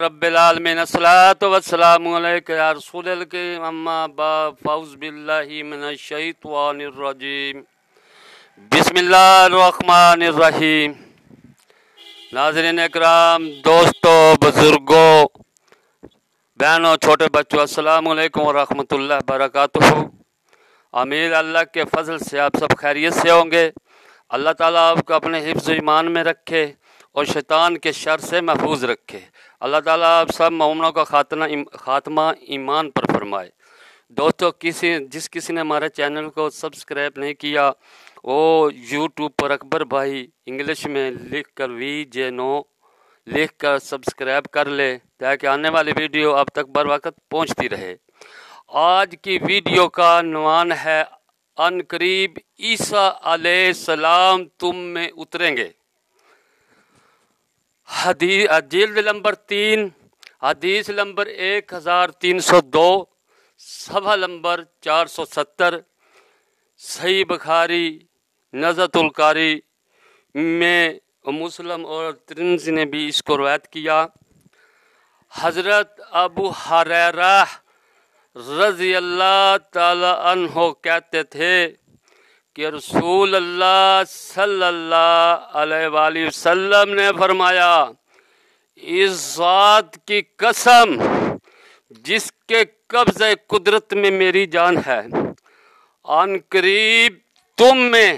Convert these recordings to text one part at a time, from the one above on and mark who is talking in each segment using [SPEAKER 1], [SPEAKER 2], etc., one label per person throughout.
[SPEAKER 1] रब्बिल आलमीन अस्सलातु वस्सलामु अलैका या रसूलल करीम अम्मा बाद फ़ौज़ बिल्लाहि मिनश शैतानिर रजीम बिस्मिल्लाहिर रहमानिर रहीम। नाज़रीन इकराम, दोस्तों, बुजुर्गों, बहनों, छोटे बच्चों, अस्सलामु अलैकुम व रहमतुल्लाहि व बरकातुहू। उम्मीद अल्लाह के फजल से आप सब खैरियत से होंगे। अल्लाह ताला आपको अपने हिफ्ज़ ईमान में रखे और शैतान के शर से महफूज रखे। अल्लाह ताला आप सब मोमिनों का खात्मा ईमान पर फरमाए। दोस्तों, जिस किसी ने हमारे चैनल को सब्सक्राइब नहीं किया वो यूट्यूब पर अकबर भाई इंग्लिश में लिखकर VJ9 लिखकर सब्सक्राइब कर ले, ताकि आने वाली वीडियो अब तक बर वक्त पहुँचती रहे। आज की वीडियो का उन्वान है अनकरीब ईसा अलैहिस्सलाम तुम में उतरेंगे। जिल्द नंबर 3, हदीस नंबर 1302, सफ़ा नंबर 470, सही बुखारी, नज़्तुल कारी में मुस्लिम और तिरमिज़ी ने भी इसको रवायत किया। हज़रत अबू हुरैरा रज़ियल्लाहु ताला अन्हो कहते थे कि रसूल अल्लाह सल्लल्लाहु अलैहि वसल्लम ने फरमाया, इस ज़ात की कसम जिसके कब्ज़े कुदरत में मेरी जान है, अनकरीब तुम में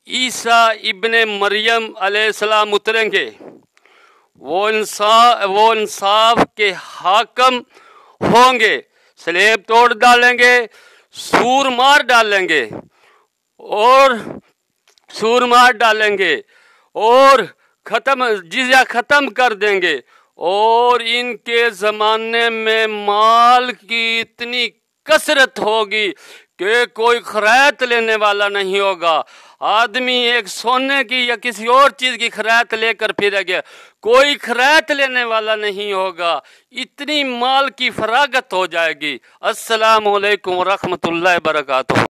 [SPEAKER 1] ईसा इब्ने मरियम अलैहिस्सलाम उतरेंगे। वो इंसाफ के हाकम होंगे, स्लेब तोड़ डालेंगे, सूर मार डालेंगे और जिज़्या ख़त्म कर देंगे। और इनके ज़माने में माल की इतनी कसरत होगी कि कोई खैरात लेने वाला नहीं होगा। आदमी एक सोने की या किसी और चीज़ की खैरात लेकर फिरेगा, कोई खैरात लेने वाला नहीं होगा। इतनी माल की फरागत हो जाएगी। अस्सलामु अलैकुम व रहमतुल्लाहि व बरकातुहू।